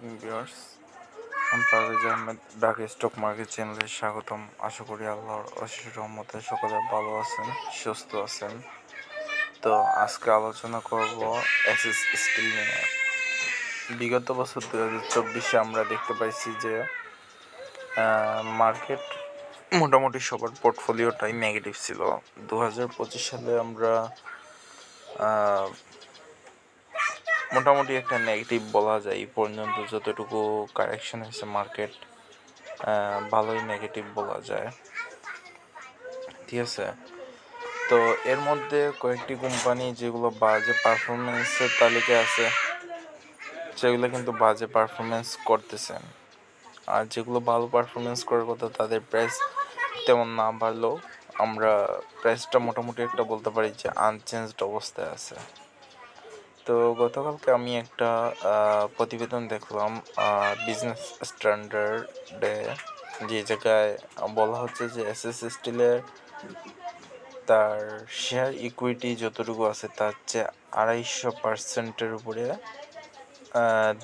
আলাইকুম ভিউয়ার্স, আমি Parvez Ahmed Dhaka stock market চ্যানেলে স্বাগতম। আশা করি আল্লাহর অশেষ রহমতে সকলে ভালো আছেন, সুস্থ আছেন। তো আজকে আলোচনা করব এসএস স্টিল নিয়ে। বিগত বছর 2024-এ আমরা দেখতে পাইছি যে মার্কেট মোটামুটি সবার পোর্টফোলিওটাই নেগেটিভ ছিল। 2025 সালে আমরা মোটামুটি একটা নেগেটিভ বলা যায়। এই পর্যন্ত যতটুকু কারেকশন হয়েছে মার্কেট ভালোই নেগেটিভ বলা যায়, ঠিক আছে। তো এর মধ্যে কয়েকটি কোম্পানি যেগুলো বাজে পারফরমেন্সের তালিকায় আছে, সেগুলো কিন্তু বাজে পারফরমেন্স করতেছেন। আর যেগুলো ভালো পারফরমেন্স করার কথা তাদের প্রাইস তেমন না বাড়লেও আমরা প্রাইসটা মোটামুটি একটা বলতে পারি যে আনচেঞ্জড অবস্থায় আছে। তো গতকালকে আমি একটা প্রতিবেদন দেখলাম বিজনেস স্ট্যান্ডার্ডে, যে জায়গায় বলা হচ্ছে যে এসএস স্টিলের তার শেয়ার ইকুইটি যতটুকু আছে তার চেয়ে 250% উপরে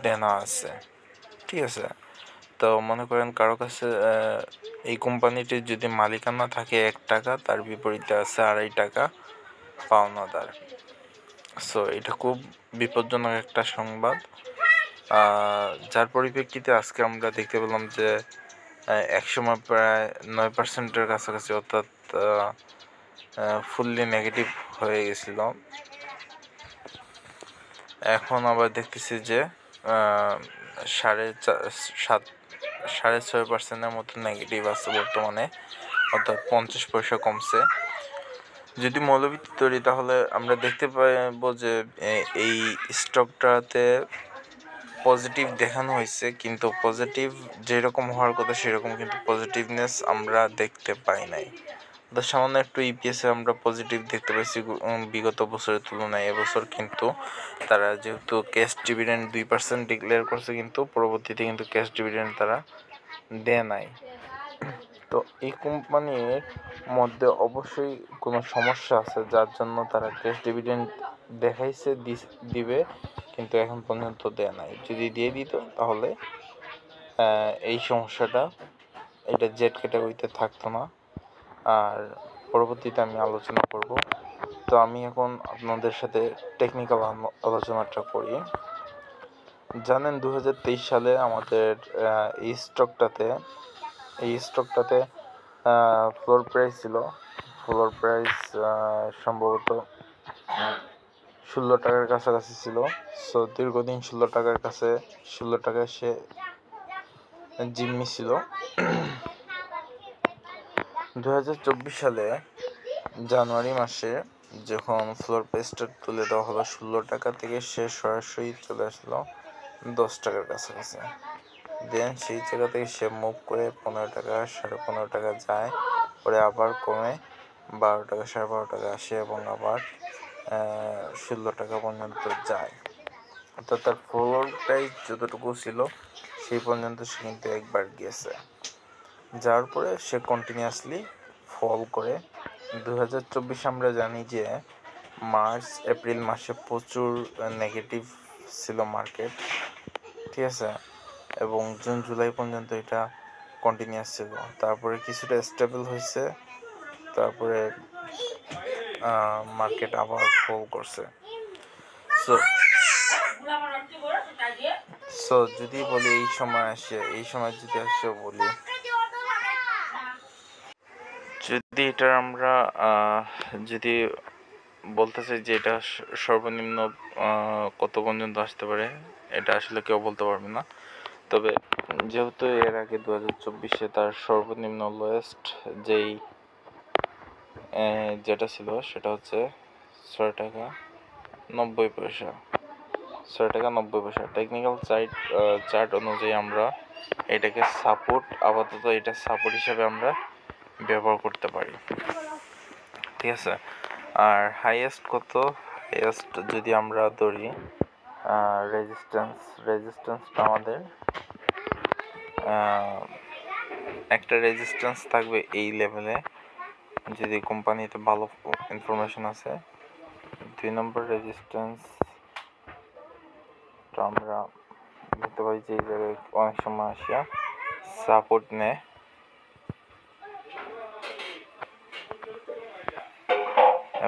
দেনা আছে, ঠিক আছে। তো মনে করেন কারো কাছে এই কোম্পানিটির যদি মালিকানা থাকে 1 টাকা, তার বিপরীতে আছে 2.5 টাকা পাওনাদার। সো এটা খুব বিপজ্জনক একটা সংবাদ, যার পরিপ্রেক্ষিতে আজকে আমরা দেখতে পেলাম যে একসময় প্রায় 9%-এর কাছাকাছি, অর্থাৎ ফুললি নেগেটিভ হয়ে গেছিল। এখন আবার দেখতেছি যে 6.5% মতো নেগেটিভ আছে বর্তমানে, অর্থাৎ 50 পয়সা কমছে। যদি মৌলভিত্তি ধরি তাহলে আমরা দেখতে পাবো যে এই স্টকটাতে পজিটিভ দেখানো হয়েছে, কিন্তু পজিটিভ যেরকম হওয়ার কথা সেরকম কিন্তু পজিটিভনেস আমরা দেখতে পাই নাই। সামান্য একটু ইপিএসে আমরা পজিটিভ দেখতে পাইছি বিগত বছরের তুলনায়। এবছর কিন্তু তারা যেহেতু ক্যাশ ডিভিডেন্ড 2% ডিক্লেয়ার করছে, কিন্তু পরবর্তীতে কিন্তু ক্যাশ ডিভিডেন্ড তারা দেয় নাই। তো এই কোম্পানির মধ্যে অবশ্যই কোনো সমস্যা আছে, যার জন্য তারা ক্যাশ ডিভিডেন্ড দেখাইছে দিবে, কিন্তু এখন পর্যন্ত দেয় নাই। যদি দিয়ে দিত তাহলে এই সমস্যাটা এটা জেড ক্যাটাগরিতে থাকতো না। আর পরবর্তীতে আমি আলোচনা করব। তো আমি এখন আপনাদের সাথে টেকনিক্যাল আলোচনাটা করি। জানেন 2023 সালে আমাদের এই স্টকটাতে ফ্লোর প্রাইস ছিল, ফ্লোর প্রাইস সম্ভবত 16 টাকার কাছাকাছি ছিল। সো দীর্ঘদিন 16 টাকায় সে জিম্মি ছিল। 2024 সালে জানুয়ারি মাসে যখন ফ্লোর প্রাইসটা তুলে দেওয়া হলো 16 টাকা থেকে, সে সরাসরি চলে আসলো 10 টাকার কাছাকাছি। দেন সেই জায়গা থেকে সে মুভ করে 15 টাকা, 15.5 টাকা যায়, পরে আবার কমে 12 টাকা, 12.5 টাকা আসে এবং আবার 16 টাকা পর্যন্ত যায়। অর্থাৎ তার ফ্লোর প্রাইস যতটুকু ছিল সেই পর্যন্ত সে কিন্তু একবার গেছে, যার পরে সে কন্টিনিউয়াসলি ফল করে। 2024 আমরা জানি যে মার্চ এপ্রিল মাসে প্রচুর নেগেটিভ ছিল মার্কেট, ঠিক আছে, এবং জুন জুলাই পর্যন্ত এটা কন্টিনিউয়াস ছিল। তারপরে কিছুটা স্টেবল হয়েছে, তারপরে মার্কেট আবার ফল করছে। সো যদি বলি এই সময় যদি বলি, যদি এটা আমরা যদি বলতে চাই যে এটা সর্বনিম্ন কত পর্যন্ত আসতে পারে, এটা আসলে কেউ বলতে পারবে না। তবে যেহেতু এর আগে 2024-এ তার সর্বনিম্ন লোয়েস্ট যেটা ছিল সেটা হচ্ছে 6 টাকা 90 পয়সা। 6 টাকা 90 পয়সা। টেকনিক্যাল চার্ট অনুযায়ী আমরা এটাকে আপাতত এটা সাপোর্ট হিসাবে আমরা ব্যবহার করতে পারি, ঠিক আছে। আর হাইয়েস্টটা যদি আমরা ধরি, রেজিস্ট্যান্সটা আমাদের একটা রেজিস্ট্যান্স থাকবে এই লেভেলে, যদি কোম্পানিতে ভালো ইনফরমেশন আছে। 2 নম্বর রেজিস্ট্যান্সটা আমরা দেখতে পাই যে এই জায়গায় অনেক সময় আসিয়া সাপোর্ট নেয়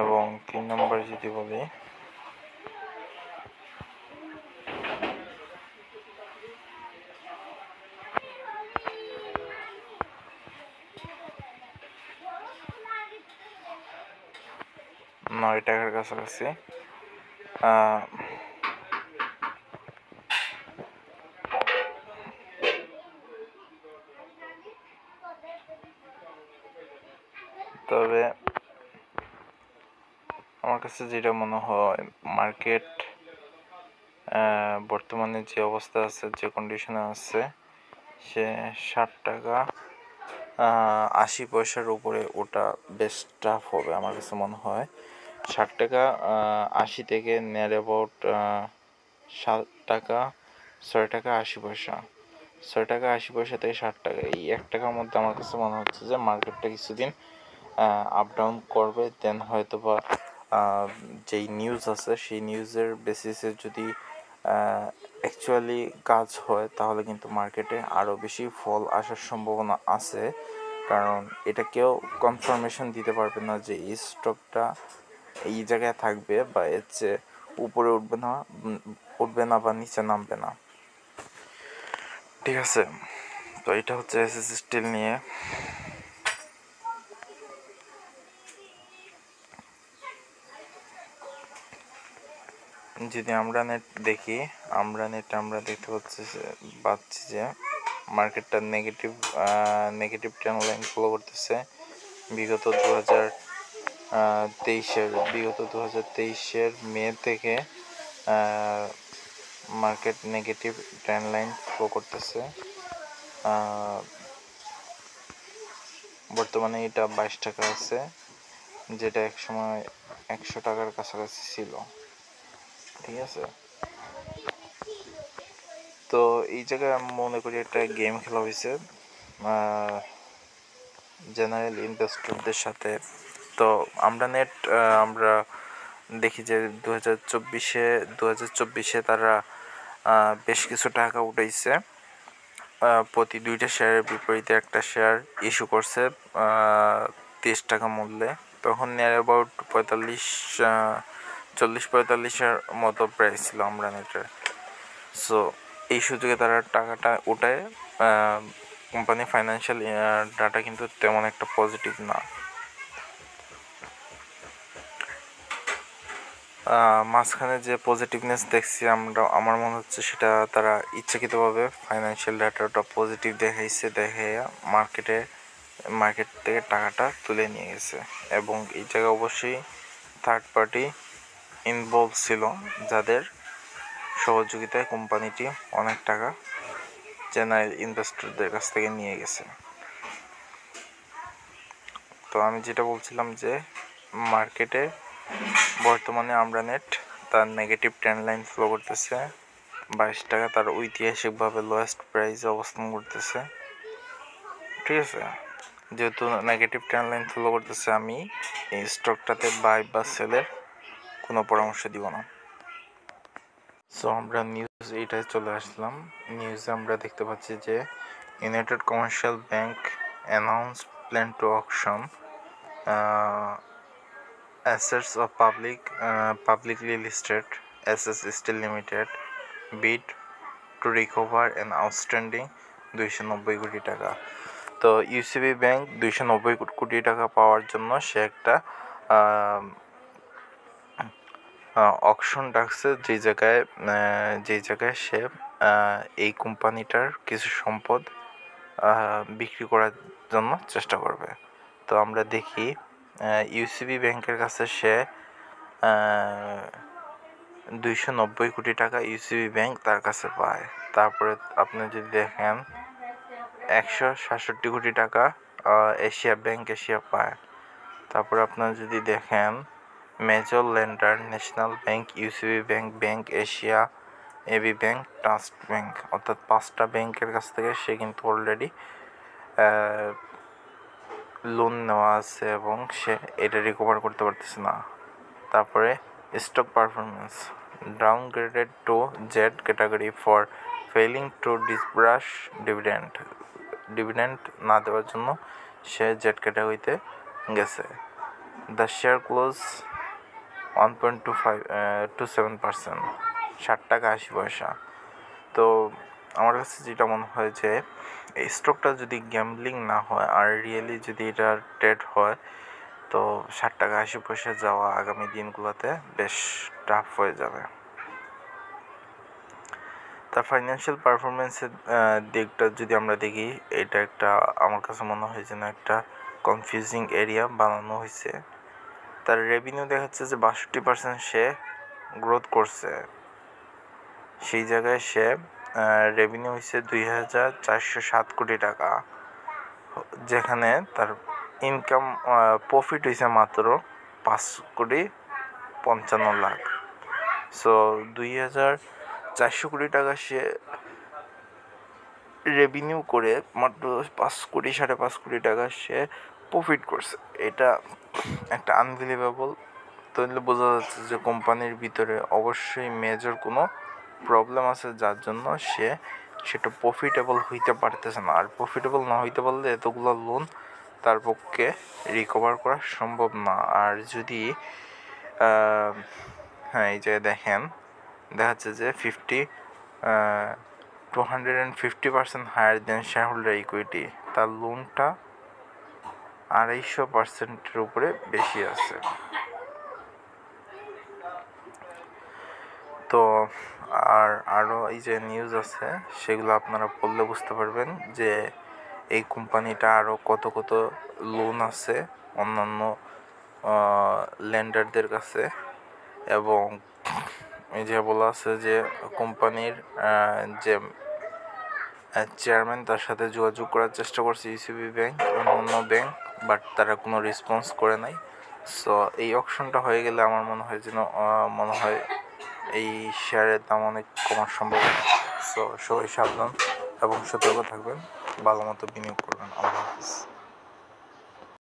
এবং 3 নম্বর যদি বলি ৳9 কাছাকাছি তবে আমার কাছে যেটা মনে হয় মার্কেট বর্তমানে যে অবস্থা আছে যে কন্ডিশনে আছে সে ৳60.80 উপরে ওটা বেশ টাফ হবে আমার কাছে মনে হয়। ৳60 80 থেকে নিয়ার অ্যাবাউট ৳7 ৳6.80 ৳6.80 থেকে ৳60 এই ৳1 মধ্যে আমার কাছে মনে হচ্ছে যে মার্কেটটা কিছুদিন আপ ডাউন করবে। দেন হয়তো বা যেই নিউজ আছে সেই নিউজের বেসিসে যদি অ্যাকচুয়ালি কাজ হয় তাহলে কিন্তু মার্কেটে আরও বেশি ফল আসার সম্ভাবনা আছে, কারণ এটা কেউ কনফার্মেশন দিতে পারবে না যে এই স্টকটা এই জায়গায় থাকবে বা এর চেয়ে উপরে উঠবে না বা নিচে নামবে না। ঠিক আছে, তো এটা হচ্ছে এসএস স্টিল নিয়ে। যদি আমরা নেট দেখি, আমরা দেখতে পাচ্ছি যে মার্কেটটা নেগেটিভ ট্রেন্ড লাইন ফলো করতেছে বিগত 2023-এর মে থেকে market negative trend line follow করতেছে। বর্তমানে এটা ৳22 আছে, যেটা একসময় ৳100 কাছাকাছি ছিল। ঠিক আছে, তো এই জায়গায় আমি মনে করি একটা গেম খেলা হয়েছে জেনারেল ইনভেস্টরদের সাথে। তো আমরা দেখি যে 2024-এ তারা বেশ কিছু টাকা উঠাইছে। প্রতি 2টা শেয়ারের বিপরীতে একটা শেয়ার ইস্যু করছে ৳30 মূল্যে। তখন নিয়ার অ্যাবাউট 40-45-এর মতো প্রাইস ছিল আমরা নেটের। সো এই সুযোগে তারা টাকাটা উঠায়। কোম্পানি ফাইন্যান্সিয়াল ডাটা কিন্তু তেমন একটা পজিটিভ না। মাঝখানে যে পজিটিভনেস দেখছি আমার মনে হচ্ছে সেটা তারা ইচ্ছাকৃতভাবে ফাইন্যান্সিয়াল ডাটাটা পজিটিভ দেখাইয়া মার্কেট থেকে টাকাটা তুলে নিয়ে গেছে, এবং এই জায়গায় অবশ্যই থার্ড পার্টি ইনভলভ ছিল, যাদের সহযোগিতায় কোম্পানিটি অনেক টাকা জেনারেল ইনভেস্টরদের কাছ থেকে নিয়ে গেছে। তো আমি যেটা বলছিলাম যে মার্কেটে বর্তমানে আমরা নেট তার নেগেটিভ ট্রেন্ড লাইন ফলো করতেছে। ৳22 তার ঐতিহাসিকভাবে লোয়েস্ট প্রাইসে অবস্থান করতেছে। ঠিক আছে, যেহেতু নেগেটিভ ট্রেন্ড লাইন ফলো করতেছে, আমি এই স্টকটাতে বাই বা সেলের কোনো পরামর্শ দিব না। সো আমরা নিউজ এইটাই চলে আসলাম। নিউজে আমরা দেখতে পাচ্ছি যে United commercial bank announced plan to auction assets of publicly listed SS Steel Limited bid to recover an outstanding ৳290 কোটি। তো ইউসিবি ব্যাংক ৳290 কোটি পাওয়ার জন্য সে একটা অকশন ডাকছে, যেই জায়গায় সে এই কোম্পানিটার কিছু সম্পদ বিক্রি করার জন্য চেষ্টা করবে। তো আমরা দেখি ইউসিবি ব্যাংকের কাছে সে ৳290 কোটি ইউসিবি ব্যাংক তার কাছে পায়। তারপরে আপনি যদি দেখেন ৳167 কোটি এশিয়া ব্যাংক পায়। তারপরে আপনারা যদি দেখেন major lender national bank, UCB bank, bank Asia, AB bank, trust bank, অর্থাৎ 5টা ব্যাংকের কাছ থেকে সে কিন্তু অলরেডি লোন নেওয়া আছে এবং সে এটা রিকভার করতে পারতেছে না। তারপরে stock performance downgraded to Z category for failing to disburse dividend না দেওয়ার জন্য সে জেট ক্যাটাগরিতে গেছে। দ্য শেয়ার ক্লোজ 1.27%, 60 টাকা 80 পয়সা। তো আমার কাছে যেটা মনে হয় যে এই স্টকটা যদি গ্যাম্বলিং না হয় আর রিয়েলি যদি এটা ট্রেড হয়, তো 60 টাকা 80 পয়সা যাওয়া আগামী দিনগুলোতে বেশ টাফ হয়ে যাবে। তার ফাইন্যান্সিয়াল পারফরমেন্সের দিকটা যদি আমরা দেখি, এটা একটা আমার কাছে মনে হয় যেন একটা কনফিউজিং এরিয়া বানানো হয়েছে। তার রেভিনিউ দেখাচ্ছে যে 62% সে গ্রোথ করছে, সেই জায়গায় সে রেভিনিউ হয়েছে 2407 কোটি টাকা, যেখানে তার ইনকাম প্রফিট হয়েছে মাত্র 5,55,00,000। সো 2400 কোটি টাকা সে রেভিনিউ করে মাত্র 5 কোটি 5.5 কোটি টাকা সে প্রফিট করছে। এটা একটা আনবিলিভেবল। তাহলে বোঝা যাচ্ছে যে কোম্পানির ভিতরে অবশ্যই মেজর কোনো প্রবলেম আছে, যার জন্য সেটা প্রফিটেবল হইতে পারতেছে না। আর প্রফিটেবল না হইতে পারলে এতগুলো লোন তার পক্ষে রিকভার করা সম্ভব না। আর যদি হ্যাঁ, এই যে দেখেন, দেখা যাচ্ছে যে 250% higher than shareholder equity, তার লোনটা 250%-এর উপরে বেশি আছে। তো আরও এই যে নিউজ আছে সেগুলো আপনারা পড়লে বুঝতে পারবেন যে এই কোম্পানিটা আরও কত লোন আছে অন্যান্য লেন্ডারদের কাছে। এবং এই যে বলা আছে যে কোম্পানির যে চেয়ারম্যান তার সাথে যোগাযোগ করার চেষ্টা করছে ইউসিবি ব্যাংক, অন্য ব্যাংক, বাট তারা কোনো রেসপন্স করে নাই। সো এই অকশনটা হয়ে গেলে আমার মনে হয় এই শেয়ারের দাম অনেক কমার সম্ভাবনা। সো সবাই সাবধান এবং সতর্ক থাকবেন, ভালো মতো বিনিয়োগ করবেন। আল্লাহ হাফিজ।